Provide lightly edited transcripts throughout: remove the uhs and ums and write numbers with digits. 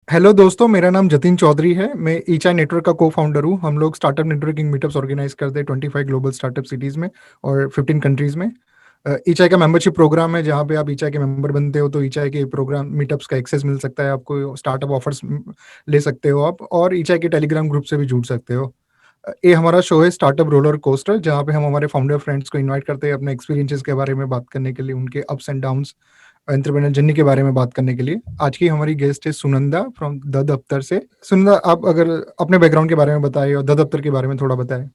Hello दोस्तों, मेरा नाम जतिन चौधरी है। मैं ईचाई नेटवर्क का को फाउंडर हूँ। हम लोग स्टार्टअप नेटवर्किंग मीटअप्स ऑर्गेनाइज करते हैं 25 ग्लोबल स्टार्टअप सिटीज़ में और 15 कंट्रीज़ में। ईचाई का मेंबरशिप प्रोग्राम है, जहाँ पे आप ईचाई के मेंबर बनते हो तो ईचाई के प्रोग्राम मीटअप्स का एक्सेस मिल सकता है आपको। स्टार्टअप ऑफर्स ले सकते हो आप, और ईचाई के टेलीग्राम ग्रुप से भी जुड़ सकते हो। ये हमारा शो है स्टार्टअप रोलर कोस्टर, जहाँ पे हम हमारे फाउंडर फ्रेंड्स को इनवाइट करते हैं अपने एक्सपीरियंसेस के बारे में बात करने के लिए, उनके ups and downs, entrepreneur journey के बारे में बात करने के लिए। आज की हमारी गेस्ट है सुनंदा फ्रॉम द दफ्तर से। सुनंदा, आप अगर अपने बैकग्राउंड के बारे में बताएं और द दफ्तर के बारे में थोड़ा बताएं।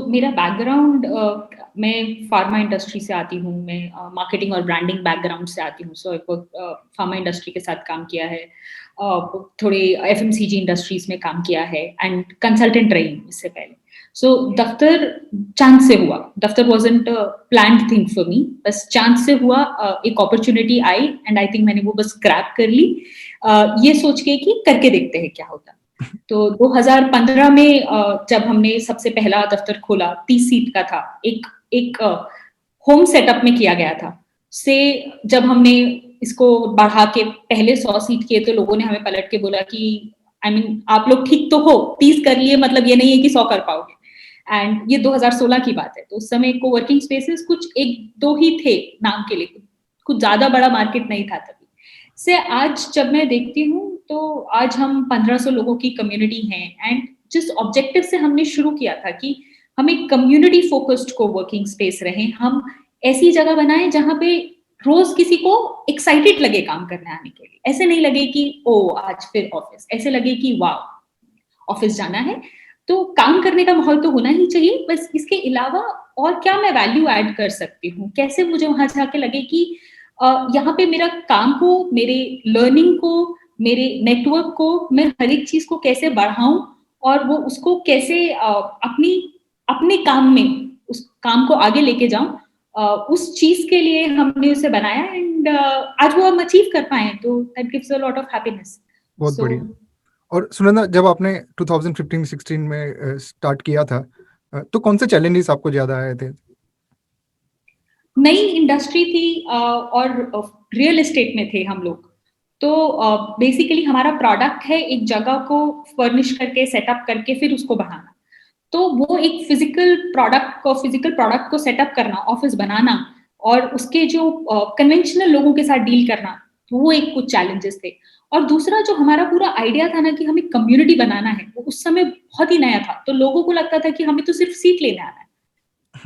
मेरा बैकग्राउंड, मैं फार्मा इंडस्ट्री से आती हूँ। मैं मार्केटिंग और ब्रांडिंग बैकग्राउंड से आती हूँ। फार्मा इंडस्ट्री के साथ काम किया है, थोड़े एफएमसीजी इंडस्ट्रीज में काम किया है एंड कंसल्टेंट रही हूँ इससे पहले। दफ्तर चांस से हुआ। दफ्तर wasn't planned thing for me, बस चांस से हुआ। एक opportunity I and I think मैंने वो बस ग्रैब कर ली, ये सोच के कि करके देखते हैं क्या होता। तो 2015 में जब हमने सबसे पहला दफ्तर खोला, 30 सीट का था, एक एक होम सेटअप में किया गया था। से जब हमने इसको बढ़ा के पहले 100 सीट किए तो लोगों ने हमें पलट के बोला कि आप लोग ठीक तो हो, 30 कर लिए, मतलब ये नहीं है कि 100 कर पाओगे। एंड ये 2016 की बात है, तो उस समय कोवर्किंग स्पेसेस कुछ एक दो ही थे नाम के लिए, कुछ ज्यादा बड़ा मार्केट नहीं था तभी से। आज जब मैं देखती हूँ तो आज हम 1500 लोगों की कम्युनिटी हैं। एंड जिस ऑब्जेक्टिव से हमने शुरू किया था कि हम एक कम्युनिटी फोकस्ड को वर्किंग स्पेस रहे, हम ऐसी जगह बनाए जहां पे रोज किसी को एक्साइटेड लगे काम करने आने के लिए। ऐसे नहीं लगे कि ओ आज फिर ऑफिस, ऐसे लगे कि वाह ऑफिस जाना है। तो काम करने का माहौल तो होना ही चाहिए, बस इसके अलावा और क्या मैं वैल्यू ऐड कर सकती हूँ, कैसे मुझे वहां जाके लगे कि यहाँ पे मेरा काम को, मेरे लर्निंग को, मेरे नेटवर्क को, मैं हर एक चीज को कैसे बढ़ाऊं और वो उसको कैसे अपनी अपने काम में उस काम को आगे लेके जाऊं। उस चीज के लिए हमने उसे बनाया एंड आज वो हम अचीव कर पाए, तो that gives a lot of happiness. बहुत सो बढ़िया। और सुनंदा, जब आपने 2015-16 में स्टार्ट किया था, तो कौन से चैलेंजेस आपको ज्यादा आए थे? नई इंडस्ट्री थी और रियल एस्टेट में थे हम लोग। तो बेसिकली हमारा प्रोडक्ट है एक जगह को फर्निश करके सेटअप करके फिर उसको बढ़ाना। तो वो एक फिजिकल प्रोडक्ट को सेटअप करना, ऑफिस बनाना और उसके जो कन्वेंशनल लोगों के साथ डील करना, तो वो एक कुछ चैलेंजेस थे। और दूसरा जो हमारा पूरा आइडिया था ना कि हमें कम्युनिटी बनाना है, वो उस समय बहुत ही नया था। तो लोगों को लगता था कि हमें तो सिर्फ सीट लेने आना है,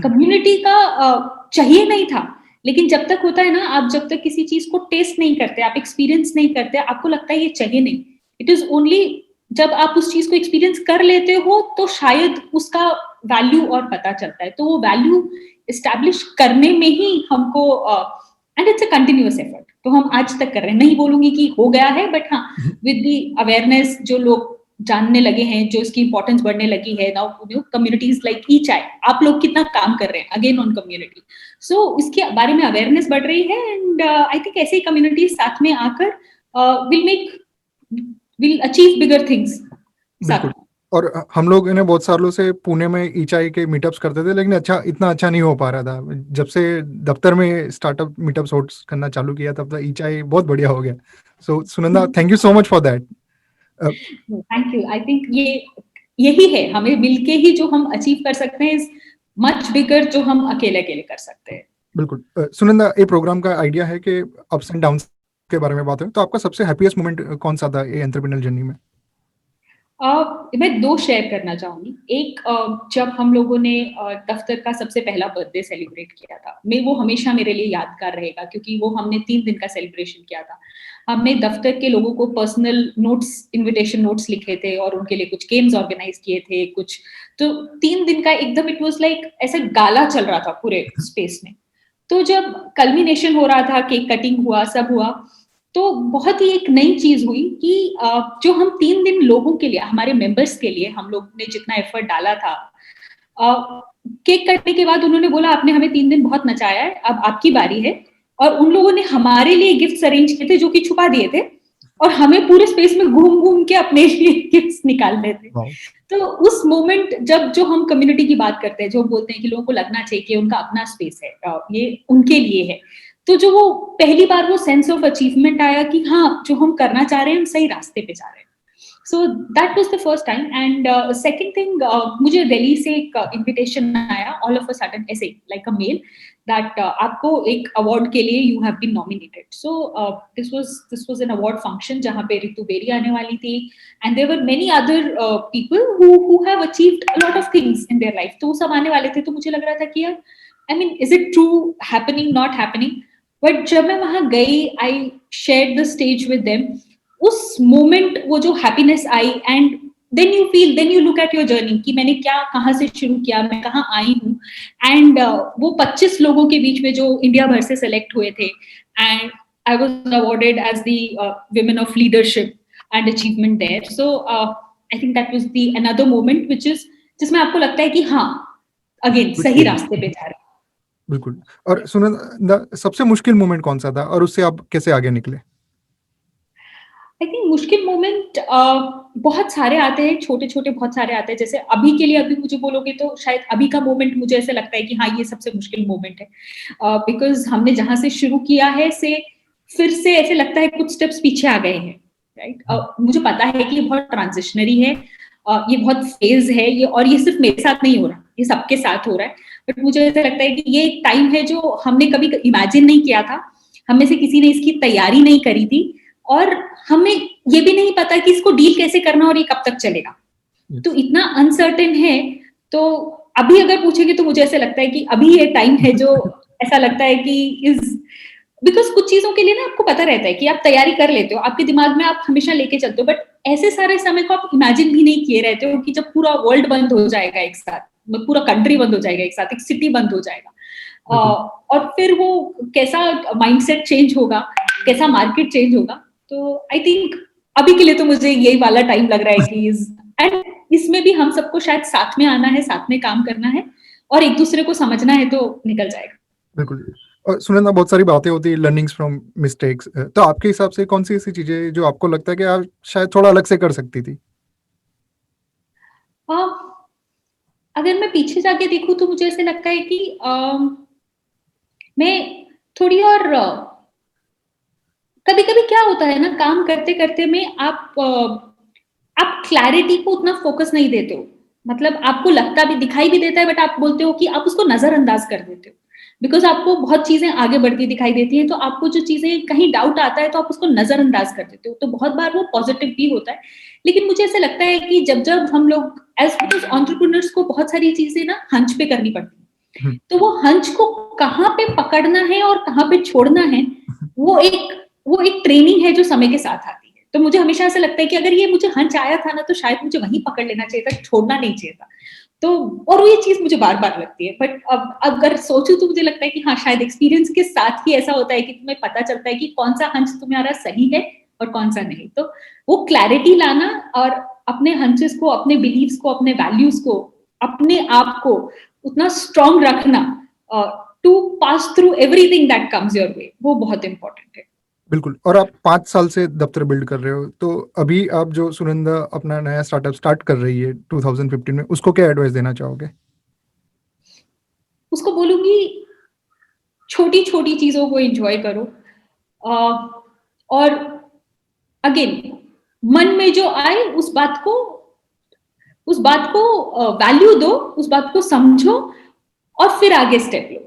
कम्युनिटी का चाहिए नहीं था। लेकिन जब तक होता है ना, आप जब तक किसी चीज को टेस्ट नहीं करते, आप एक्सपीरियंस नहीं करते, आपको लगता है ये चाहिए नहीं। इट इज ओनली जब आप उस चीज को एक्सपीरियंस कर लेते हो तो शायद उसका वैल्यू और पता चलता है। तो वो वैल्यू इस्टेब्लिश करने में ही हमको, and it's a continuous effort, तो हम आज तक कर रहे हैं। नहीं बोलूंगी कि हो गया है, बट हाँ, विद दी अवेयरनेस जो लोग जानने लगे हैं, जो इसकी इंपॉर्टेंस बढ़ने लगी है, नाउ कम्युनिटीज लाइक ई चाय, आप लोग कितना काम कर रहे हैं अगेन ऑन कम्युनिटी। सो इसके बारे में अवेयरनेस बढ़ रही है एंड आई थिंक ऐसे ही कम्युनिटीज साथ में आकर will make will achieve bigger things साथ बिल्कुल। में। और हम लोग इन्हें बहुत सालों से पुणे में ईचाई के मीटअप्स करते थे, लेकिन इतना अच्छा नहीं हो पा रहा था। जब से दफ्तर में स्टार्टअप मीटअप्स होस्ट करना चालू किया, तब तक ईचाई बहुत बढ़िया हो गया। So Sunanda, thank you so much for that. Thank you. I think ये यही है, हमें मिलके ही जो हम अचीव कर सकते हैं, इज मच बिगर जो हम अकेले अकेले कर सकते हैं। बिल्कुल। सुनंदा, ये प्रोग्राम का आइडिया है कि अप्स एंड डाउन्स के बारे में बात है, तो आपका सबसे हैप्पीएस्ट मोमेंट कौन सा था ये एंटरप्रेन्योर जर्नी में? मैं दो शेयर करना चाहूंगी। एक, जब हम लोगों ने दफ्तर का सबसे पहला बर्थडे सेलिब्रेट किया था, मैं वो हमेशा मेरे लिए यादगार रहेगा, क्योंकि वो हमने 3 दिन का सेलिब्रेशन किया था। हमने दफ्तर के लोगों को पर्सनल नोट्स, इनविटेशन नोट्स लिखे थे और उनके लिए कुछ गेम्स ऑर्गेनाइज किए थे कुछ। तो 3 दिन का एकदम इट वाज लाइक ऐसा गाला चल रहा था पूरे स्पेस में। तो जब कल्मिनेशन हो रहा था, केक कटिंग हुआ, सब हुआ, तो बहुत ही एक नई चीज हुई कि जो हम 3 दिन लोगों के लिए, हमारे मेंबर्स के लिए हम लोग ने जितना एफर्ट डाला था, केक कटने के बाद उन्होंने बोला आपने हमें 3 दिन बहुत नचाया है, अब आपकी बारी है। और उन लोगों ने हमारे लिए गिफ्ट्स अरेंज किए थे जो कि छुपा दिए थे, और हमें पूरे स्पेस में घूम घूम के अपने लिए गिफ्ट्स निकालने थे। वाओ। तो उस मोमेंट, जब जो हम कम्युनिटी की बात करते हैं, जो हम बोलते हैं कि लोगों को लगना चाहिए कि उनका अपना स्पेस है, ये उनके लिए है, तो जो वो पहली बार वो सेंस ऑफ अचीवमेंट आया कि हाँ, जो हम करना चाह रहे हैं हम सही रास्ते पे जा रहे हैं। So that was the first time. And second thing, मुझे दिल्ली से एक इनविटेशन आया ऑल ऑफ अ सडन, ऐसे लाइक अ मेल दैट आपको एक अवार्ड के लिए you have been nominated. So this was an award function जहाँ पे रितु बेरी आने वाली थी, and there were many other people who have achieved a lot of things in their life, तो वो सब आने वाले थे। तो मुझे लग रहा था कि यार, I mean, is it true, happening, not happening? But जब मैं वहां गई, I shared the stage with them. उस मोमेंट वो जो हैप्पीनेस आई, and then you look at your journey कि मैंने क्या, कहाँ से शुरू किया, मैं कहाँ आई हूँ। एंड वो 25 लोगों के बीच में जो इंडिया भर से सेलेक्ट हुए थे, and I was awarded as the women of leadership and achievement there. So I think that was the another moment which is, जिसमें आपको लगता है कि हाँ, अगेन सही बिल्कुल, रास्ते पे जा रहे हैं। बिल्कुल। और सुनंदा, सबसे मुश्किल मोमेंट कौन-सा था और उससे आप कैसे आगे निकले? आई थिंक मुश्किल मोमेंट बहुत सारे आते हैं, छोटे-छोटे बहुत सारे आते हैं। जैसे अभी के लिए अभी मुझे बोलोगे तो शायद अभी का मोमेंट मुझे ऐसा लगता है कि हाँ, ये सबसे मुश्किल मोमेंट है। बिकॉज़ हमने जहाँ से शुरू किया है से फिर से ऐसे लगता है कुछ स्टेप्स पीछे आ गए हैं, राइट? हुँ, मुझे पता है कि ये बहुत ट्रांजिशनरी है, ये बहुत फेज़ है ये, और ये सिर्फ मेरे साथ नहीं हो रहा, ये सबके साथ हो रहा है। बट मुझे ऐसा लगता है कि ये एक टाइम है जो हमने कभी इमेजिन नहीं किया था। हम में से किसी ने इसकी तैयारी नहीं करी थी, और हमें ये भी नहीं पता कि इसको डील कैसे करना और ये कब तक चलेगा। तो यस। इतना अनसर्टेन है। तो अभी अगर पूछेंगे तो मुझे ऐसा लगता है कि अभी ये टाइम है जो ऐसा लगता है कि इज, बिकॉज कुछ चीजों के लिए ना आपको पता रहता है कि आप तैयारी कर लेते हो, आपके दिमाग में आप हमेशा लेके चलते हो, बट ऐसे सारे समय को आप इमेजिन भी नहीं किए रहते हो कि जब पूरा वर्ल्ड बंद हो जाएगा एक साथ, पूरा कंट्री बंद हो जाएगा एक साथ, एक सिटी बंद हो जाएगा, बिल्कुल, और फिर वो कैसा माइंडसेट चेंज होगा, कैसा मार्केट चेंज होगा। तो आई थिंक अभी के लिए तो मुझे यही वाला टाइम लग रहा है कि एंड इसमें भी हम सबको शायद साथ में आना है, साथ में काम करना है, और एक दूसरे को समझना है, तो निकल जाएगा। बिल्कुल। और सुनंदा, बहुत सारी बातें होती हैं लर्निंग्स फ्रॉम मिस्टेक्स, तो आपके हिसाब से कौन-सी ऐसी चीज़ें जो आपको लगता है कि आप शायद थोड़ा अलग से कर सकती थी? अ, अगर मैं पीछे जाके देखूं तो मुझे ऐसे लगता है कि मैं थोड़ी और, कभी-कभी क्या होता है ना, काम करते-करते में आप क्लैरिटी को उतना फोकस नहीं देते हो। मतलब आपको लगता भी, दिखाई भी देता है, बट आप बोलते हो कि आप उसको नज़रअंदाज कर देते हो। बिकॉज़ आपको बहुत चीज़ें आगे बढ़ती दिखाई देती हैं, तो आपको जो चीज़ें कहीं डाउट आता है, तो आप उसको नज़रअंदाज कर देते हो। तो बहुत बार वो पॉज़िटिव भी होता है। लेकिन मुझे ऐसा लगता है कि जब-जब हम लोग एज़ बिकॉज़ एंटरप्रेन्योर्स को बहुत सारी चीज़ें ना हंच पे करनी पड़ती हैं। हुँ, तो वो हंच को कहाँ पे पकड़ना है और कहाँ पे छोड़ना है, वो एक वो एक ट्रेनिंग है जो समय के साथ आती है। तो मुझे हमेशा ऐसा लगता है कि अगर ये मुझे हंच आया था ना, तो शायद मुझे वहीं पकड़ लेना चाहिए था, छोड़ना नहीं चाहिए था। तो और वो ये चीज़ मुझे बार-बार लगती है। बट अब अगर सोचूँ तो मुझे लगता है कि हाँ, शायद एक्सपीरियंस के साथ ही ऐसा होता है कि तुम्हें पता चलता है कि कौन-सा हंच तुम्हारा सही है और कौन-सा नहीं। तो वो क्लैरिटी लाना और अपने हंचेस को, अपने बिलीव्स को, अपने वैल्यूज़ को, अपने आप को उतना स्ट्रॉन्ग रखना to pass through everything that comes your way, वो बहुत इम्पोर्टेंट है। बिल्कुल। और आप 5 साल से दफ़्तर बिल्ड कर रहे हो, तो अभी आप जो सुनंदा अपना नया स्टार्टअप स्टार्ट कर रही है 2015 में, उसको क्या एडवाइस देना चाहोगे? उसको बोलूँगी, छोटी-छोटी चीज़ों को एन्जॉय करो, अ, और अगेन मन में जो आए उस बात को वैल्यू दो, उस बात को समझो, और फिर आगे स्टेप लो।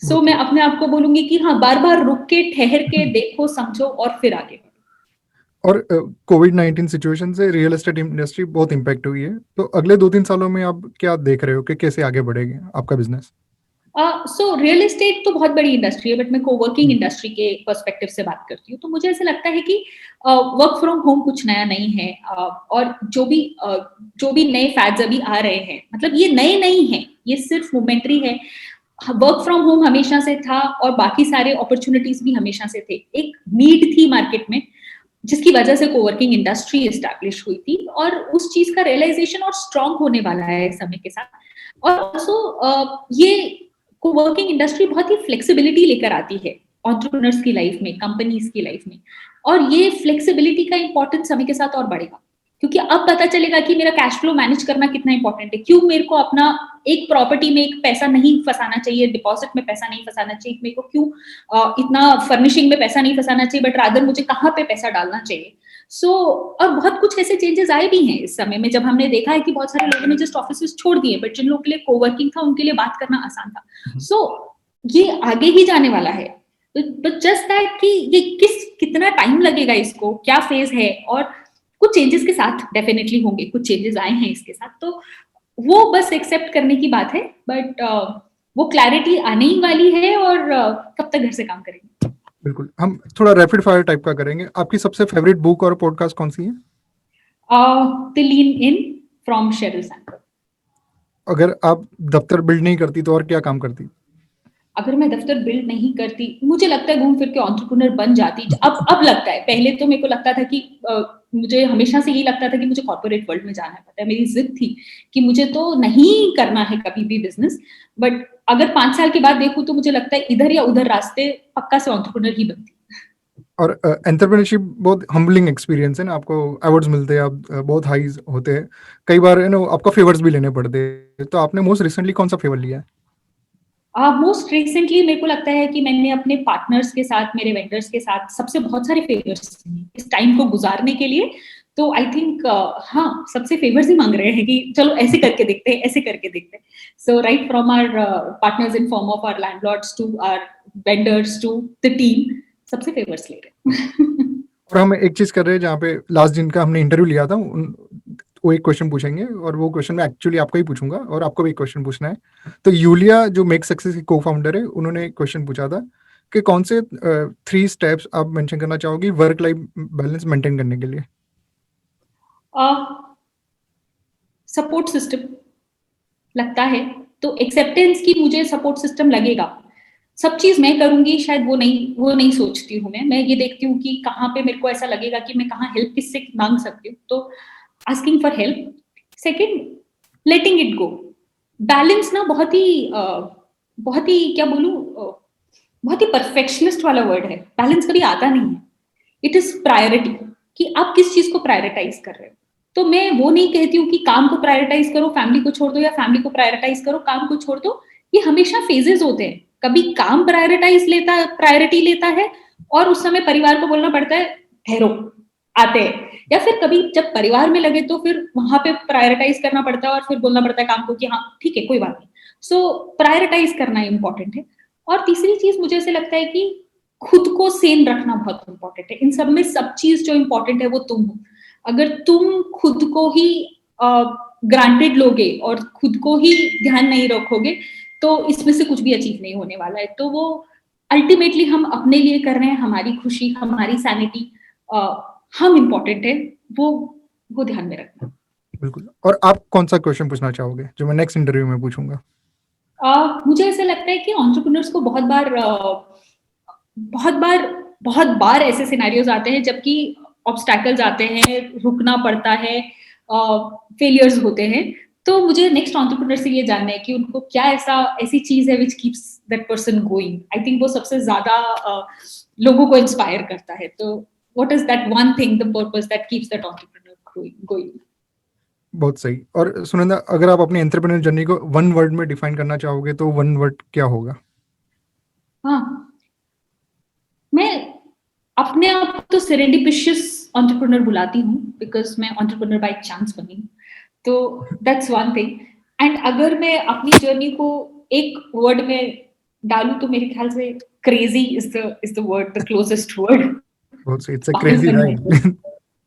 सो बहुत मैं सही। अपने आप को बोलूँगी कि हाँ, बार-बार रुक के, ठहर के देखो, समझो और फिर आगे बढ़ो। और कोविड-19 सिचुएशन से रियल एस्टेट इंडस्ट्री बहुत इम्पैक्ट हुई है, तो अगले 2-3 सालों में आप क्या देख रहे हो कि कैसे आगे बढ़ेगा आपका बिज़नेस? सो रियल एस्टेट तो बहुत बड़ी इंडस्ट्री है, बट मैं कोवर्किंग हुँ, इंडस्ट्री के पर्सपेक्टिव से बात करती हूँ। तो मुझे ऐसा लगता है कि वर्क फ्रॉम होम कुछ नया नहीं है, और जो भी नए फैड्स अभी आ रहे हैं, मतलब ये नए नहीं हैं, ये सिर्फ मोमेंटरी है। वर्क फ्रॉम होम हमेशा से था, और बाकी सारे अपॉर्चुनिटीज भी हमेशा से थे। एक नीड थी मार्केट में, जिसकी वजह से कोवर्किंग इंडस्ट्री एस्टैब्लिश हुई थी, और उस चीज का रियलाइजेशन और स्ट्रांग होने वाला है समय के साथ। और ऑल्सो ये कोवर्किंग इंडस्ट्री बहुत ही फ्लेक्सिबिलिटी लेकर आती है एंटरप्रेन्योर्स की लाइफ में, कंपनीज की लाइफ में, और ये फ्लेक्सिबिलिटी का इंपॉर्टेंस समय के साथ और बढ़ेगा। क्योंकि अब पता चलेगा कि मेरा कैश फ्लो मैनेज करना कितना इंपॉर्टेंट है, क्यों मेरे को अपना एक प्रॉपर्टी में एक पैसा नहीं फंसाना चाहिए, डिपॉजिट में पैसा नहीं फंसाना चाहिए, मेरे को क्यों इतना फर्निशिंग में पैसा नहीं फंसाना चाहिए, बट रादर मुझे कहाँ पे पैसा डालना चाहिए। और बहुत कुछ ऐसे चेंजेस आए भी हैं इस समय में, जब हमने देखा है कि बहुत सारे लोगों ने जस्ट ऑफिस छोड़ दिए, बट जिन लोगों के लिए कोवर्किंग था उनके लिए बात करना आसान था। ये आगे ही जाने वाला है। बट जस्ट दैट कि ये कितना टाइम लगेगा, इसको क्या फेज है, और कुछ चेंजेस के साथ डेफिनेटली होंगे, कुछ चेंजेस आए हैं इसके साथ, तो वो बस एक्सेप्ट करने की बात है। बट वो क्लैरिटी आने ही वाली है, और कब तक घर से काम करेंगे। बिल्कुल, हम थोड़ा रैपिड फायर टाइप का करेंगे। आपकी सबसे फेवरेट बुक और पॉडकास्ट कौन सी है? The lean in from Sherrill Sandberg. अगर आप दफ्तर बिल्ड नहीं करती तो और क्या काम करती? अगर मैं दफ्तर बिल्ड नहीं करती, मुझे लगता है घूम फिर के एंटरप्रेन्योर बन जाती। अब लगता है, पहले तो मेरे को लगता था कि मुझे हमेशा से यही लगता था कि मुझे कॉर्पोरेट वर्ल्ड में जाना है, पता है मेरी जिद थी कि मुझे तो नहीं करना है कभी भी बिजनेस। बट अगर 5 साल के बाद देखूं तो मुझे लगता है इधर या उधर रास्ते पक्का से एंटरप्रेन्योर ही बनती। और एंटरप्रेन्योरशिप बहुत हम्बलिंग एक्सपीरियंस है ना, आपको अवार्ड्स मिलते हैं, आप बहुत हाईज होते हैं, कई बार यू नो आपको फेवर्स भी लेने पड़ते हैं। तो आपने मोस्ट रिसेंटली कौन सा फेवर लिया है? मोस्ट रिसेंटली मेरे को लगता है कि मैंने अपने पार्टनर्स के साथ, मेरे वेंडर्स के साथ सबसे बहुत सारे फेवर्स इस टाइम को गुजारने के लिए। तो आई थिंक हाँ, सबसे फेवर्स ही मांग रहे हैं कि चलो ऐसे करके देखते हैं, ऐसे करके देखते हैं। So right from our partners in form of our landlords to our vendors to the team, सबसे फेवर्स ले रहे हैं। और हम एक चीज कर रहे हैं, जहाँ पे लास्ट दिन का हमने इंटरव्यू लिया था, वो एक क्वेश्चन पूछेंगे, और वो क्वेश्चन मैं एक्चुअली आपको ही पूछूंगा और आपको भी एक क्वेश्चन पूछना है। तो यूलिया जो मेक सक्सेस की को फाउंडर है, उन्होंने एक क्वेश्चन पूछा था कि कौन से 3 स्टेप्स आप मेंशन करना चाहोगी वर्क लाइफ बैलेंस मेंटेन करने के लिए? सपोर्ट सिस्टम लगता है, तो एक्सेप्टेंस की मुझे सपोर्ट सिस्टम लगेगा। सब चीज मैं करूंगी शायद वो नहीं सोचती हूँ। मैं ये देखती हूँ कि कहाँ पे मेरे को ऐसा लगेगा कि मैं कहाँ हेल्प किससे मांग सकती हूँ, तो asking for help. Second, letting it go. Balance ना बहुत ही क्या बोलूं, बहुत ही परफेक्शनिस्ट वाला वर्ड है। बैलेंस कभी आता नहीं है। इट इज प्रायोरिटी, कि आप किस चीज को प्रायोरिटाइज कर रहे हो। तो मैं वो नहीं कहती हूँ कि काम को प्रायोरिटाइज करो फैमिली को छोड़ दो, या फैमिली को प्रायोरिटाइज करो काम को छोड़ दो। ये हमेशा फेजेस होते हैं। कभी काम प्रायोरिटी लेता है, और उस समय परिवार को बोलना पड़ता है ठहरो, आते हैं। या फिर कभी जब परिवार में लगे तो फिर वहां पे प्रायोरिटाइज करना पड़ता है, और फिर बोलना पड़ता है काम को कि हाँ ठीक है कोई बात नहीं। सो प्रायोरिटाइज करना इंपॉर्टेंट है। और तीसरी चीज मुझे ऐसे लगता है कि खुद को सेन रखना बहुत इंपॉर्टेंट है। इन सब में सब चीज जो इंपॉर्टेंट है वो तुम हो। अगर तुम खुद को ही ग्रांटेड लोगे और खुद को ही ध्यान नहीं रखोगे, तो इसमें से कुछ भी अचीव नहीं होने वाला है। तो वो अल्टीमेटली हम अपने लिए कर रहे हैं, हमारी खुशी, हमारी सैनिटी, हम इंपॉर्टेंट है, वो ध्यान में रखना। बिल्कुल। और आप कौन सा क्वेश्चन पूछना चाहोगे जो मैं नेक्स्ट इंटरव्यू में पूछूंगा? मुझे ऐसा लगता है कि एंटरप्रेन्योर्स को बहुत बार ऐसे सिनेरियोज आते हैं जबकि ऑब्स्टैकल्स आते हैं, रुकना पड़ता है, फेलियर्स होते हैं। तो मुझे नेक्स्ट एंटरप्रेन्योर से ये जानना है कि उनको क्या ऐसी चीज है which keeps that person going. I think वो सबसे ज्यादा लोगों को इंस्पायर करता है। तो what is that one thing, the purpose that keeps that entrepreneur going. बहुत सही। और सुनंदा, अगर आप अपनी एंटरप्रेन्योर जर्नी को वन वर्ड में डिफाइन करना चाहोगे तो वन वर्ड क्या होगा? हाँ, मैं अपने आप तो सेरेंडिपिशियस एंटरप्रेन्योर बुलाती हूँ, बिकॉज मैं एंटरप्रेन्योर बाय चांस बनी। तो दैट्स वन थिंग। एंड अगर मैं अपनी जर्नी को एक वर्ड में डालूं तो मेरे ख्याल से crazy is the word, the closest word. बहुत सही। इट्स अ क्रेजी पागलपन नहीं, ride.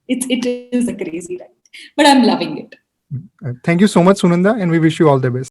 it is a crazy ride, but I'm loving it. Thank you so much, Sunanda, and we wish you all the best.